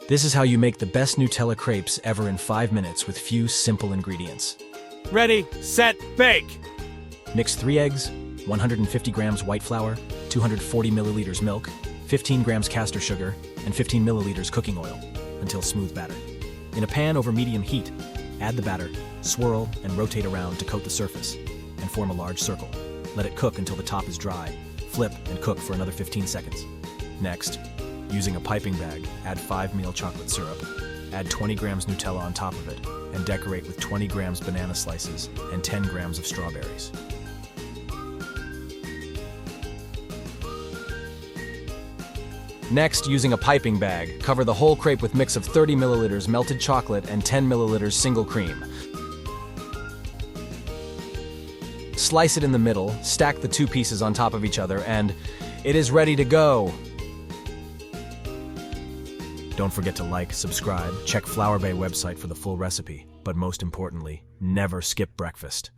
This is how you make the best Nutella crepes ever in 5 minutes with few simple ingredients. Ready, set, bake! Mix 3 eggs, 150 grams white flour, 240 milliliters milk, 15 grams castor sugar, and 15 milliliters cooking oil until smooth batter. In a pan over medium heat, add the batter, swirl, and rotate around to coat the surface, and form a large circle. Let it cook until the top is dry. Flip and cook for another 15 seconds. Next, using a piping bag, add 5 meal chocolate syrup. Add 20 grams Nutella on top of it, and decorate with 20 grams banana slices and 10 grams of strawberries. Next, using a piping bag, cover the whole crepe with mix of 30 milliliters melted chocolate and 10 milliliters single cream. Slice it in the middle, stack the 2 pieces on top of each other, and it is ready to go! Don't forget to like, subscribe, check flourbae website for the full recipe, but most importantly, never skip breakfast.